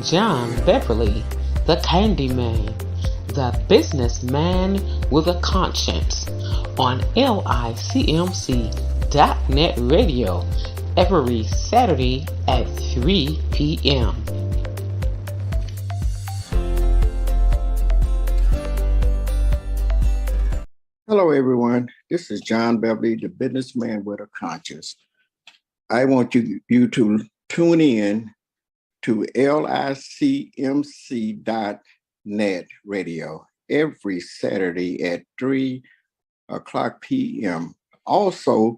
John Beverly, the Candyman, the businessman with a conscience, on LICMC.net radio every Saturday at 3 p.m. Hello, everyone. This is John Beverly, the businessman with a conscience. I want you to tune in to LICMC.net radio every Saturday at 3 o'clock p.m. Also,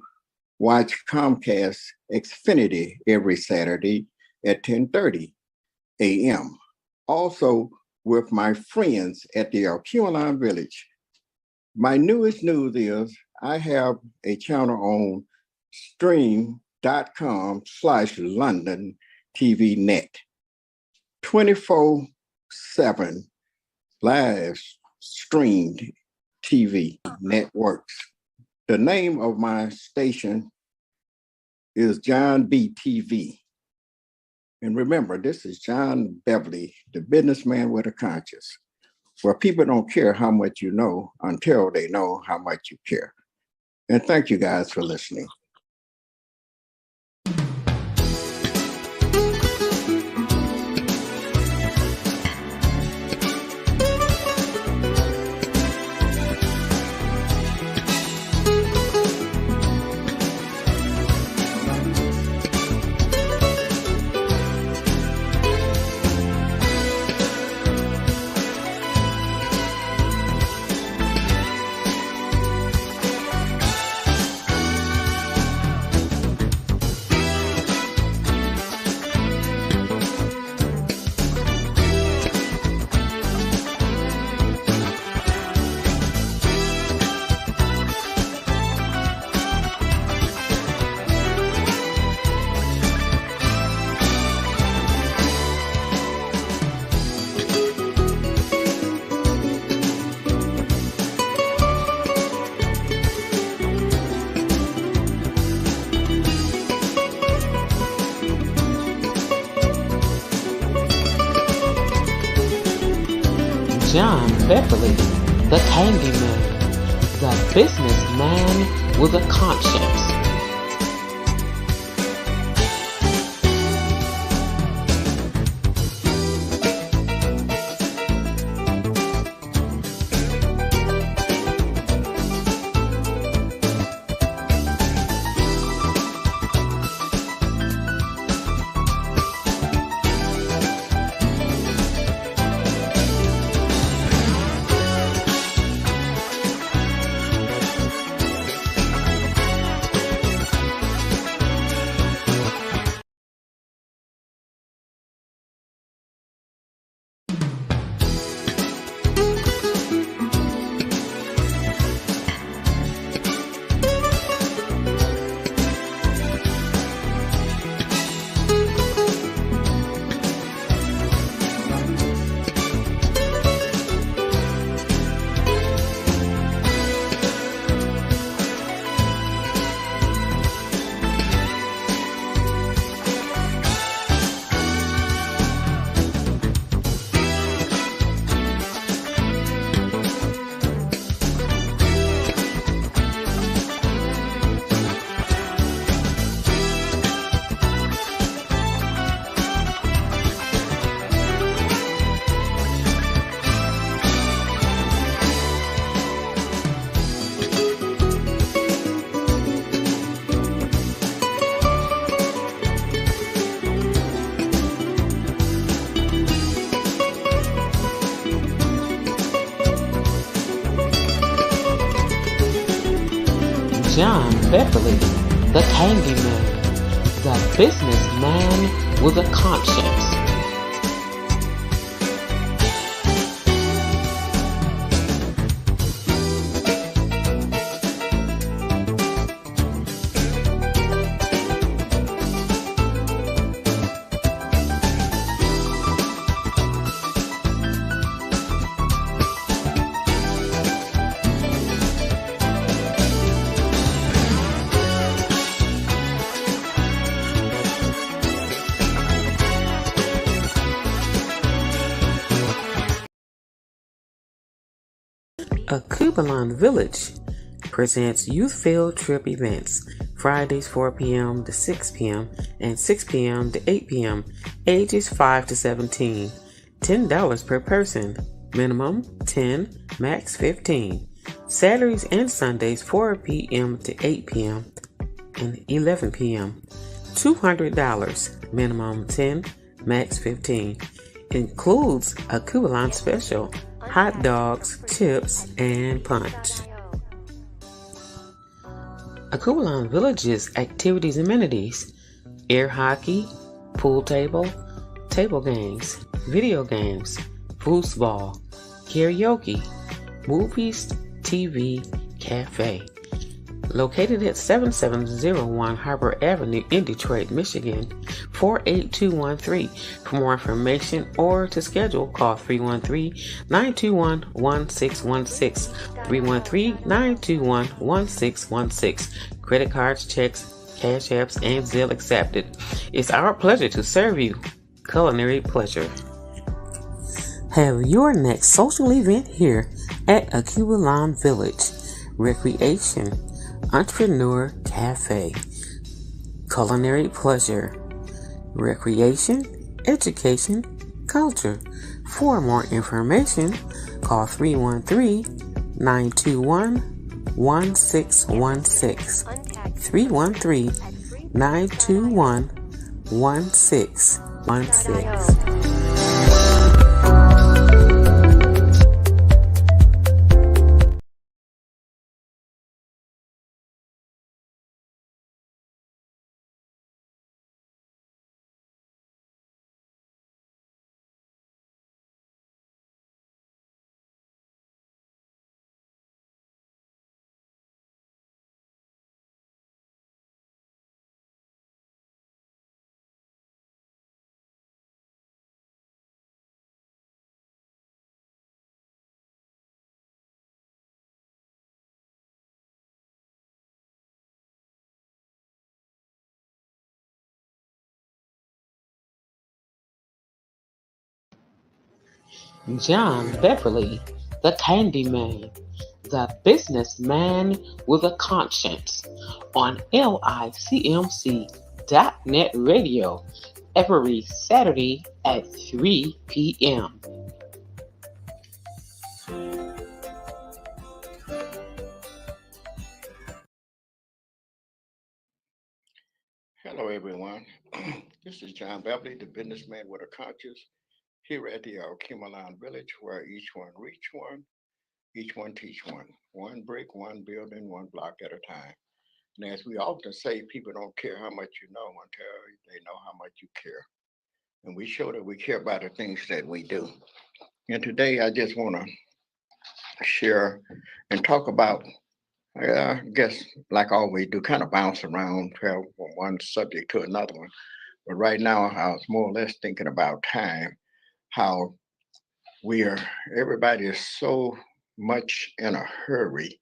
watch Comcast Xfinity every Saturday at 10:30 a.m. Also, with my friends at the Alculine Village. My newest news is I have a channel on stream.com/London TV Net. 24/7 live streamed TV networks. The name of my station is John B TV. And remember, this is John Beverly, the businessman with a conscience, where people don't care how much you know until they know how much you care. And thank you guys for listening. John Beverly, the Candyman, the businessman with a conscience. John Beverly, the Candyman, the businessman with a conscience. A Kubalon Village presents youth field trip events, Fridays 4 p.m. to 6 p.m. and 6 p.m. to 8 p.m., ages 5 to 17, $10 per person, minimum 10, max 15. Saturdays and Sundays 4 p.m. to 8 p.m. and 11 p.m., $200, minimum 10, max 15. Includes a Kubalon special, hot dogs, chips, and punch. Akubalon Village's activities and amenities: air hockey, pool table games, video games, foosball, karaoke, movies, TV, cafe. Located at 7701 Harbor Avenue in Detroit, Michigan, 48213. For more information or to schedule, call 313-921-1616, 313-921-1616. Credit cards, checks, cash apps, and Zelle accepted. It's our pleasure to serve you. Culinary pleasure. Have your next social event here at Akubalon Village. Recreation, Entrepreneur Cafe, culinary pleasure, recreation, education, culture. For more information, call 313-921-1616, 313-921-1616. John Beverly, the Candyman, the businessman with a conscience, on LICMC.net radio every Saturday at 3 p.m. Hello, everyone. This is John Beverly, the businessman with a conscience, here at the Kimalan Village, where each one reach one, each one teach one brick, one building, one block at a time. And as we often say, people don't care how much you know until they know how much you care. And we show that we care about the things that we do. And today I just want to share and talk about, I guess, like always do, kind of bounce around from one subject to another one. But right now, I was more or less thinking about time, how we are, everybody is so much in a hurry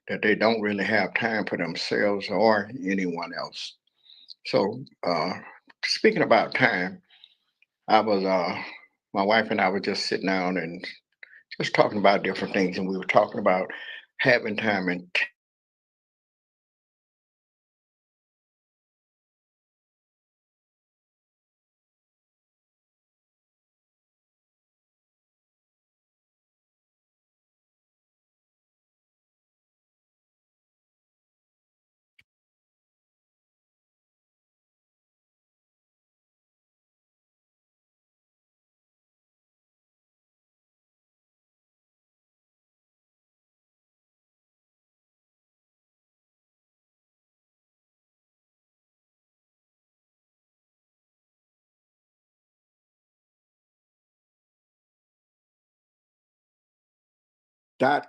that they don't really have time for themselves or anyone else. So, speaking about time, I was, my wife and I were just sitting down and just talking about different things, and we were talking about having time and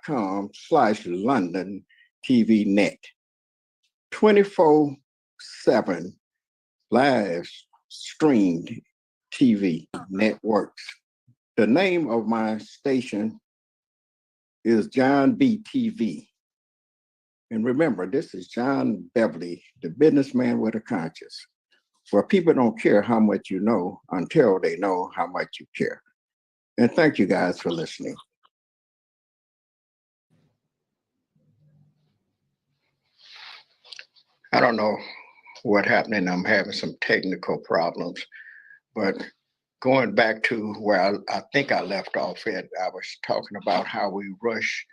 .com/London TV net. 24/7 live streamed TV networks. The name of my station is John B TV. And remember, this is John Beverly, the businessman with a conscience, where people don't care how much you know until they know how much you care. And thank you guys for listening. I don't know what happened, and I'm having some technical problems. But going back to where I think I left off at, I was talking about how we rush,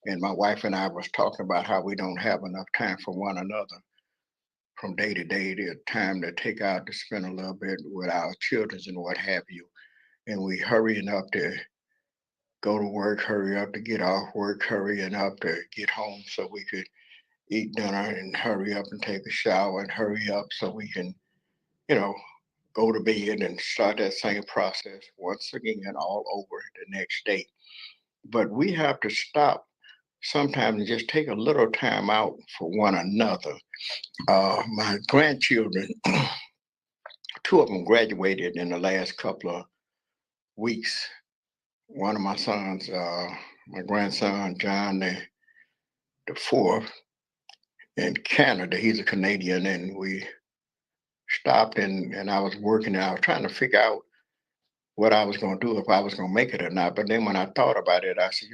and my wife and I was talking about how we don't have enough time for one another from day to day. The time to take out to spend a little bit with our children and what have you, and we hurrying up to go to work, hurry up to get off work, hurrying up to get home so we could eat dinner and hurry up and take a shower and hurry up so we can, you know, go to bed and start that same process once again all over the next day. But we have to stop sometimes and just take a little time out for one another. My grandchildren, two of them graduated in the last couple of weeks. One of my sons, my grandson, John the fourth, in Canada, he's a Canadian, and we stopped and I was working and I was trying to figure out what I was going to do, if I was going to make it or not. But then when I thought about it, I said,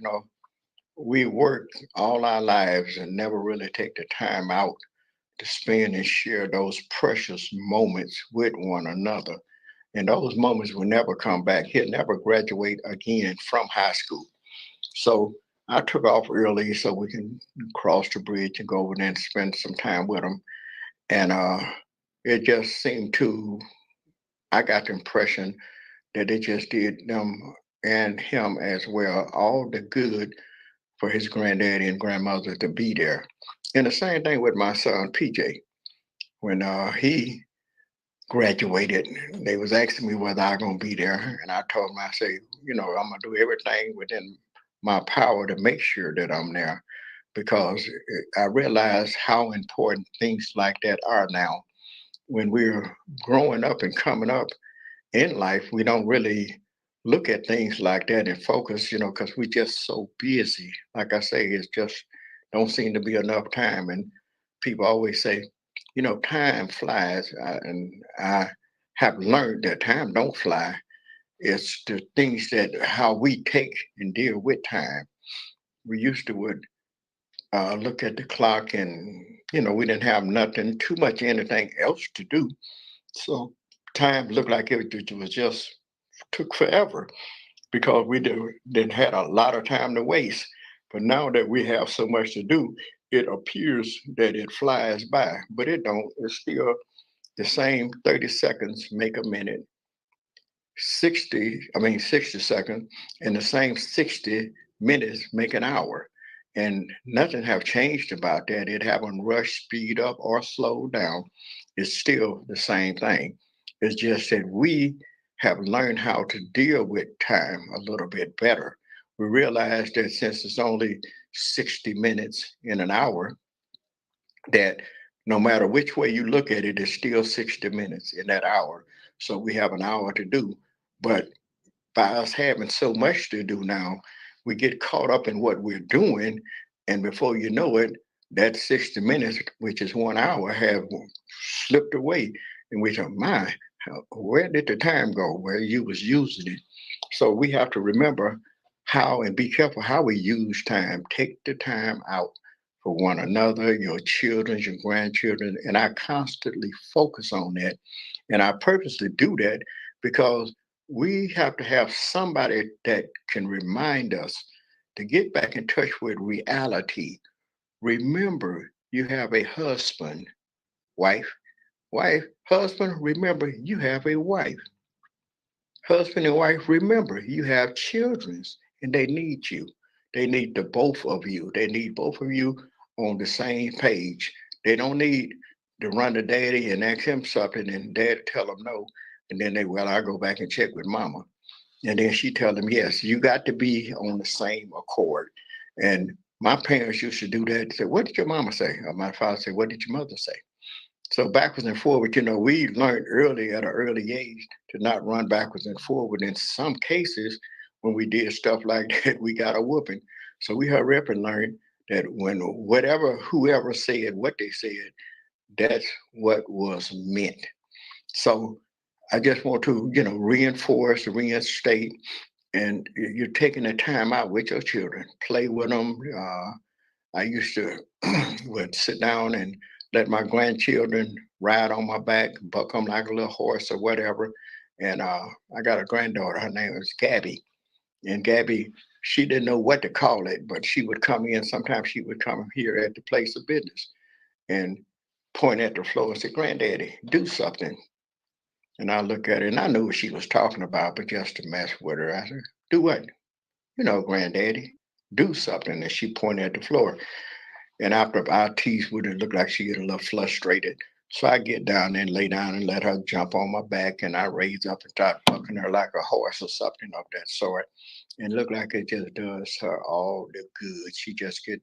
we work all our lives and never really take the time out to spend and share those precious moments with one another. And those moments will never come back. He'll never graduate again from high school. So I took off early so we can cross the bridge and go over there and spend some time with him. And it just seemed to, I got the impression that it just did them and him as well all the good for his granddaddy and grandmother to be there. And the same thing with my son PJ. When he graduated, they was asking me whether I gonna be there, and I told them, I say, I'm gonna do everything within my power to make sure that I'm there, because I realize how important things like that are now. When we're growing up and coming up in life, we don't really look at things like that and focus, because we're just so busy. Like I say, it's just don't seem to be enough time. And people always say, time flies. And I have learned that time don't fly. It's the things that how we take and deal with time. We used to would look at the clock and, we didn't have nothing too much anything else to do. So time looked like it was just took forever because we didn't had a lot of time to waste. But now that we have so much to do, it appears that it flies by, but it don't. It's still the same 30 seconds make a minute, 60 seconds, and the same 60 minutes make an hour. And nothing have changed about that. It haven't rushed, speed up, or slowed down. It's still the same thing. It's just that we have learned how to deal with time a little bit better. We realize that since it's only 60 minutes in an hour, that no matter which way you look at it, it's still 60 minutes in that hour. So we have an hour to do. But by us having so much to do now, we get caught up in what we're doing. And before you know it, that 60 minutes, which is 1 hour, have slipped away. And we thought, where did the time go? Where you was using it. So we have to remember how and be careful how we use time. Take the time out for one another, your children, your grandchildren. And I constantly focus on that. And I purposely do that because we have to have somebody that can remind us to get back in touch with reality. Remember, you have a husband, wife, husband, remember, you have a wife. Husband and wife, remember, you have children and they need you. They need the both of you. They need both of you on the same page. They don't need to run to daddy and ask him something and dad tell them no. And then I go back and check with mama. And then she tell them, yes, you got to be on the same accord. And my parents used to do that. Say, what did your mama say? Or my father said, what did your mother say? So backwards and forward, we learned early at an early age to not run backwards and forward. In some cases, when we did stuff like that, we got a whooping. So we hurry up and learn that when whoever said what they said, that's what was meant. So I just want to, reinforce, reinstate, and you're taking the time out with your children, play with them. I used to would sit down and let my grandchildren ride on my back, buck them like a little horse or whatever. And I got a granddaughter. Her name is Gabby. And Gabby, she didn't know what to call it, but she would come in. Sometimes she would come here at the place of business and point at the floor and say, "Granddaddy, do something." And I look at her and I knew what she was talking about, but just to mess with her, I said, "Do what?" "You know, Granddaddy, do something." And she pointed at the floor. And after our teeth would it look like she get a little frustrated. So I get down there and lay down and let her jump on my back, and I raise up and start bucking her like a horse or something of that sort. And look like it just does her all the good. She just get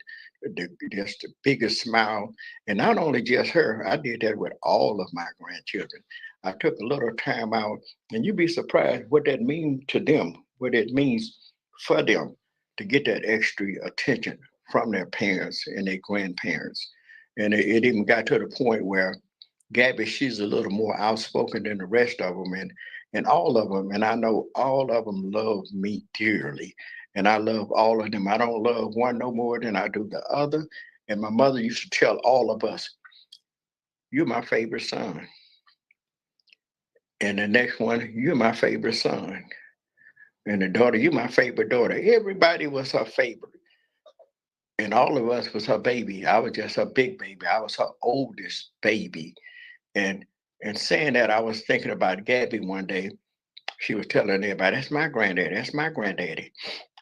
just the biggest smile. And not only just her, I did that with all of my grandchildren. I took a little time out, and you'd be surprised what that means to them, what it means for them to get that extra attention from their parents and their grandparents. And it even got to the point where Gabby, she's a little more outspoken than the rest of them, and all of them, and I know all of them love me dearly, and I love all of them. I don't love one no more than I do the other. And my mother used to tell all of us, "You're my favorite son," and the next one, "You're my favorite son," and the daughter, "You're my favorite daughter." Everybody was her favorite, and all of us was her baby. I was just her big baby. I was her oldest baby, and saying that, I was thinking about Gabby one day. She was telling everybody, "That's my granddaddy. That's my granddaddy."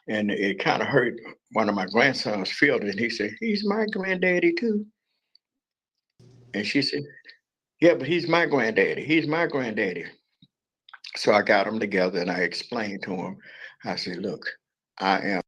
And it kind of hurt one of my grandsons' feelings. He said, "He's my granddaddy too." And she said, "Yeah, but he's my granddaddy. He's my granddaddy." So I got them together and I explained to him. I said, "Look, I am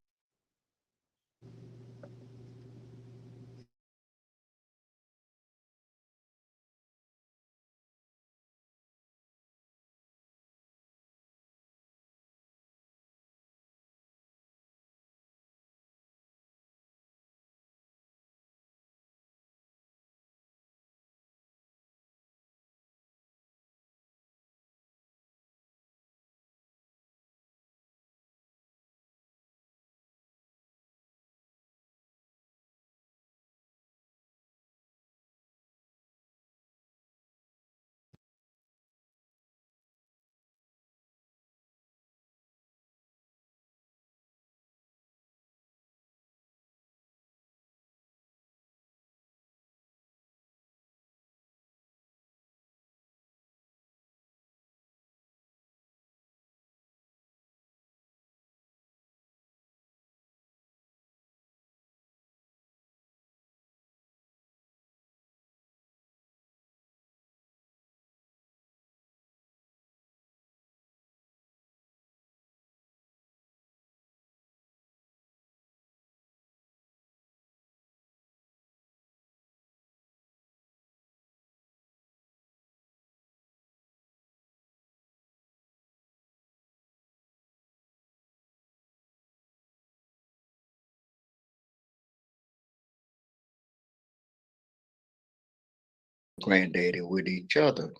granddaddy with each other."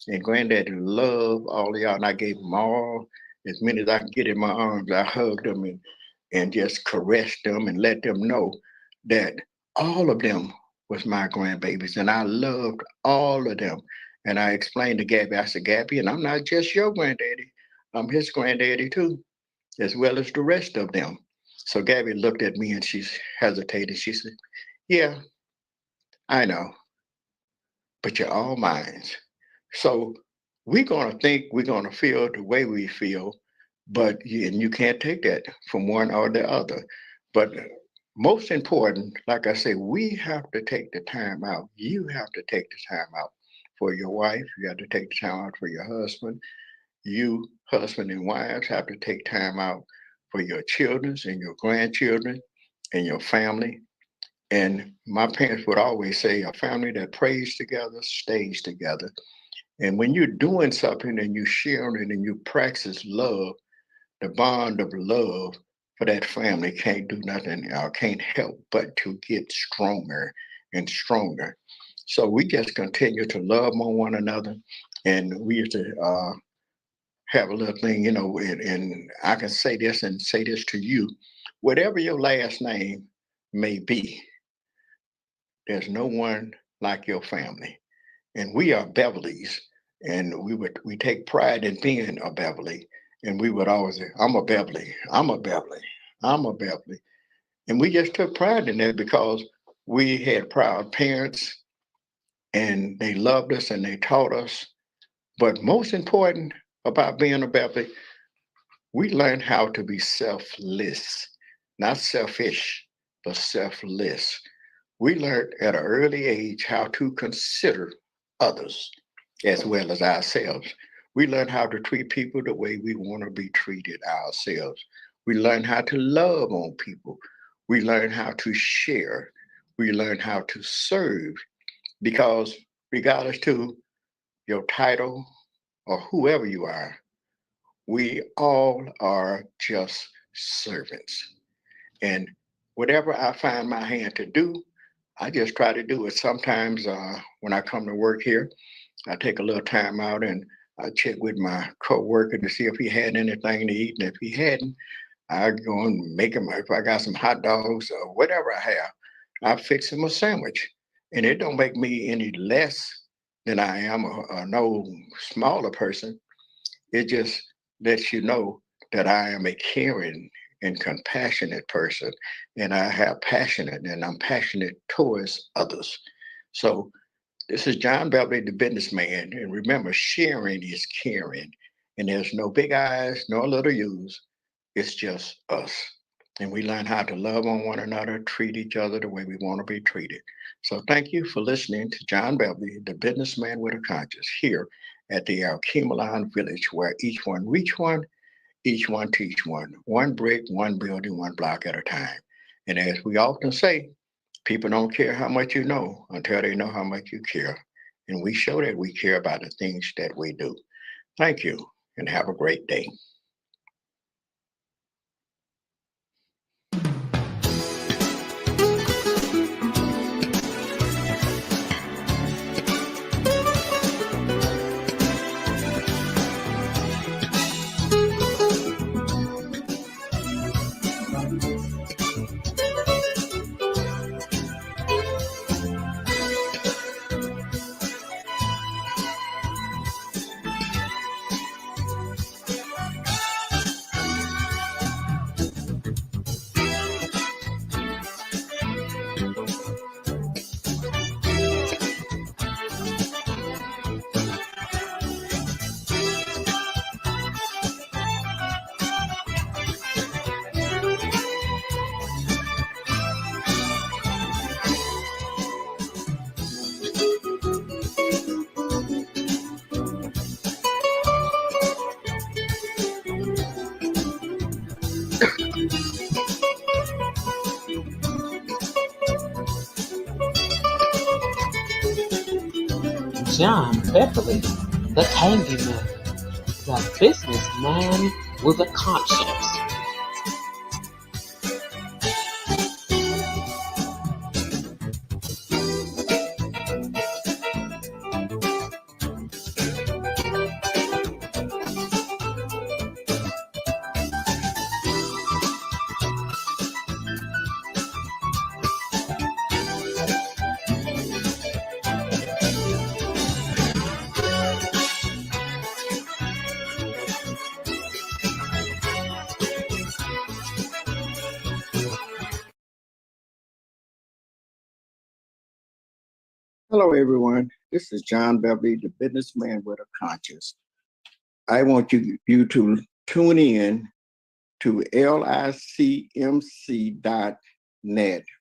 And granddaddy loved all of y'all. And I gave them all as many as I could get in my arms. I hugged them and just caressed them and let them know that all of them was my grandbabies. And I loved all of them. And I explained to Gabby, I said, "Gabby, and I'm not just your granddaddy. I'm his granddaddy too, as well as the rest of them." So Gabby looked at me and she hesitated. She said, "Yeah, I know, but you're all mine." So we're gonna think, we're gonna feel the way we feel, but and you can't take that from one or the other. But most important, like I say, we have to take the time out. You have to take the time out for your wife. You have to take the time out for your husband. You, husband and wives, have to take time out for your children and your grandchildren and your family. And my parents would always say, "A family that prays together stays together." And when you're doing something and you sharing it and you practice love, the bond of love for that family can't do nothing, can't help but to get stronger and stronger. So we just continue to love on one another. And we used to have a little thing, and I can say this and say this to you: whatever your last name may be, there's no one like your family. And we are Beverlys, and we take pride in being a Beverly. And we would always say, I'm a Beverly, I'm a Beverly, I'm a Beverly. And we just took pride in that because we had proud parents and they loved us and they taught us. But most important about being a Beverly, we learned how to be selfless, not selfish, but selfless. We learned at an early age how to consider others as well as ourselves. We learned how to treat people the way we want to be treated ourselves. We learned how to love on people. We learned how to share. We learned how to serve because regardless to your title or whoever you are, we all are just servants. And whatever I find my hand to do, I just try to do it. Sometimes when I come to work here, I take a little time out and I check with my coworker to see if he had anything to eat. And if he hadn't, I go and make him, if I got some hot dogs or whatever I have, I fix him a sandwich. And it don't make me any less than I am a no smaller person. It just lets you know that I am a caring and compassionate person, and I have passionate, and I'm passionate towards others. So this is John Beverly, the businessman, and remember, sharing is caring, and there's no big eyes, no little U's. It's just us. And we learn how to love on one another, treat each other the way we want to be treated. So thank you for listening to John Beverly, the businessman with a conscience, here at the Alchemalon Village, where each one reach one, each one teach one brick, one building, one block at a time. And as we often say, people don't care how much you know until they know how much you care. And we show that we care about the things that we do. Thank you and have a great day. John Beverly, the Candyman, the businessman with a conscience. Hello, everyone. This is John Beverly, the businessman with a conscience. I want you to tune in to licmc.net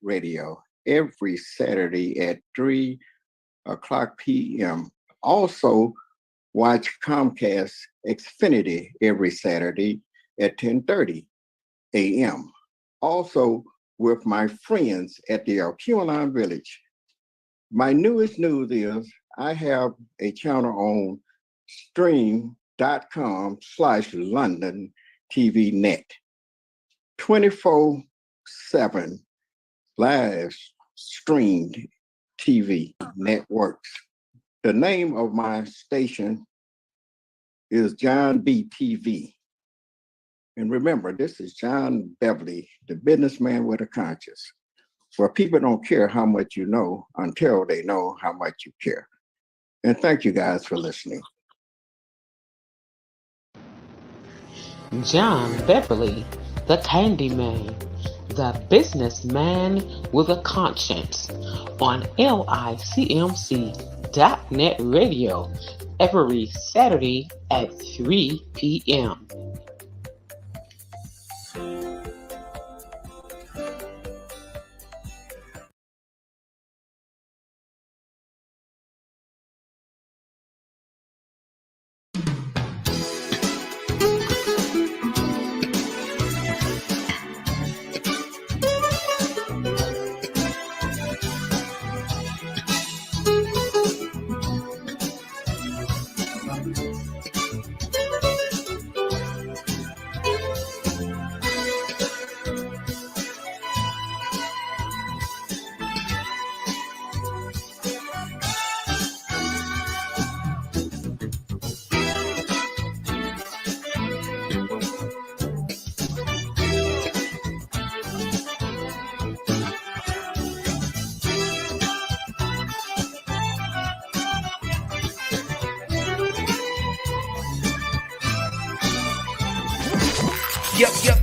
radio every Saturday at 3 o'clock p.m. Also, watch Comcast Xfinity every Saturday at 10:30 a.m. Also, with my friends at the Alchemalon Village. My newest news is I have a channel on stream.com/London TV Net. 24/7 live streamed TV networks. The name of my station is John B TV. And remember, this is John Beverly, the businessman with a conscience. Well, people don't care how much you know until they know how much you care. And thank you guys for listening. John Beverly, the Candyman, the businessman with a conscience, on LICMC.net radio every Saturday at 3 p.m.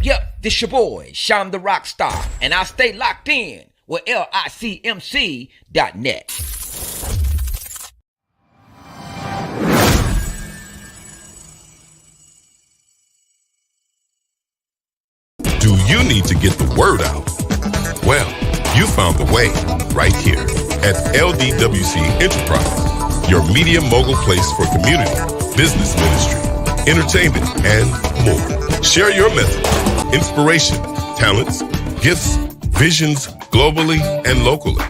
Yup, this your boy, Sean the Rockstar, and I stay locked in with LICMC.net. Do you need to get the word out? Well, you found the way right here at LDWC Enterprise, your media mogul place for community, business ministry, entertainment, and more. Share your message, inspiration, talents, gifts, visions globally and locally.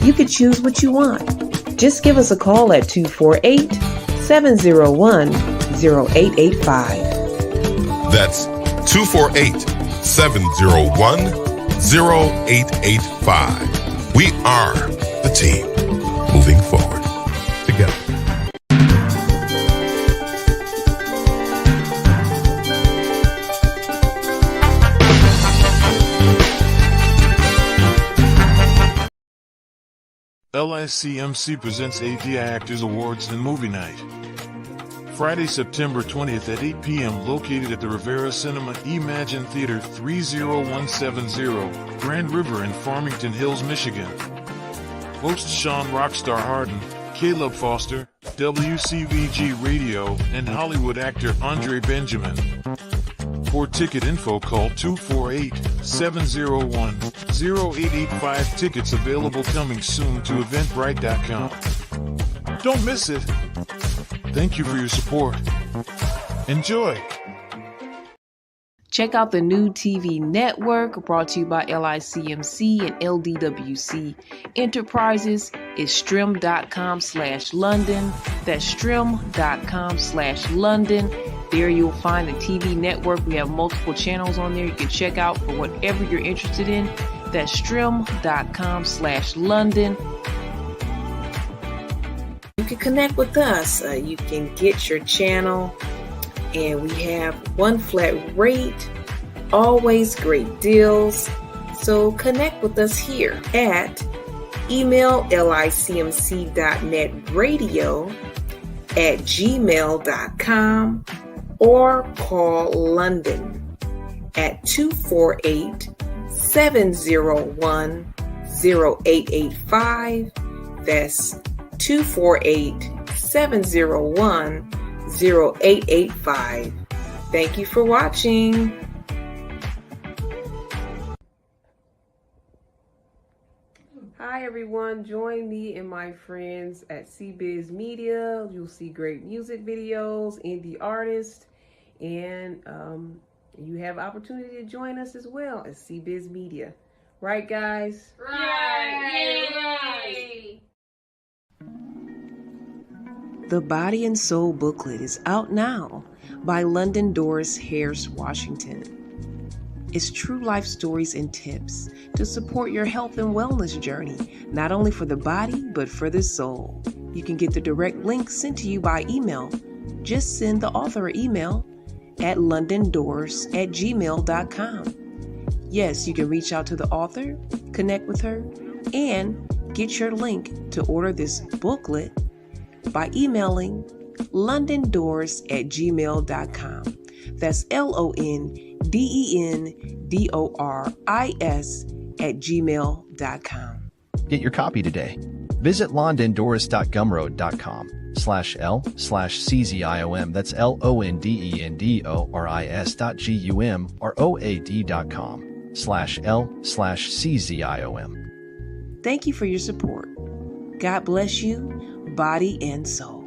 You could choose what you want. Just give us a call at 248-701-0885. That's 248-701-0885. We are the team moving forward together. LICMC presents AD Actors Awards and Movie Night. Friday, September 20th at 8 p.m. located at the Rivera Cinema Imagine Theater 30170, Grand River in Farmington Hills, Michigan. Hosts Sean Rockstar Harden, Caleb Foster, WCVG Radio, and Hollywood actor Andre Benjamin. For ticket info, call 248-701-0885. Tickets available coming soon to Eventbrite.com. Don't miss it. Thank you for your support. Enjoy. Check out the new TV network brought to you by LICMC and LDWC Enterprises. It's strim.com/London. That's strim.com/London. There you'll find the TV network. We have multiple channels on there you can check out for whatever you're interested in. That's strim.com/London. You can connect with us. You can get your channel, and we have one flat rate, always great deals. So connect with us here at email licmc.netradio@gmail.com or call London at 248-701-0885. That's 248-701-0885. Thank you for watching. Hi everyone, join me and my friends at CBiz Media. You'll see great music videos, indie artists, and you have opportunity to join us as well at CBiz Media. Right, guys? Right. The Body and Soul booklet is out now by London Doris Harris Washington. It's true life stories and tips to support your health and wellness journey, not only for the body, but for the soul. You can get the direct link sent to you by email. Just send the author an email at londondoors@gmail.com. Yes, you can reach out to the author, connect with her, and get your link to order this booklet by emailing londondoris@gmail.com. That's LONDENDORIS@gmail.com. Get your copy today. Visit londondoris.gumroad.com/L/CZIOM. That's LONDENDORIS.GUM or OAD.com/L/CZIOM. Thank you for your support. God bless you, body and soul.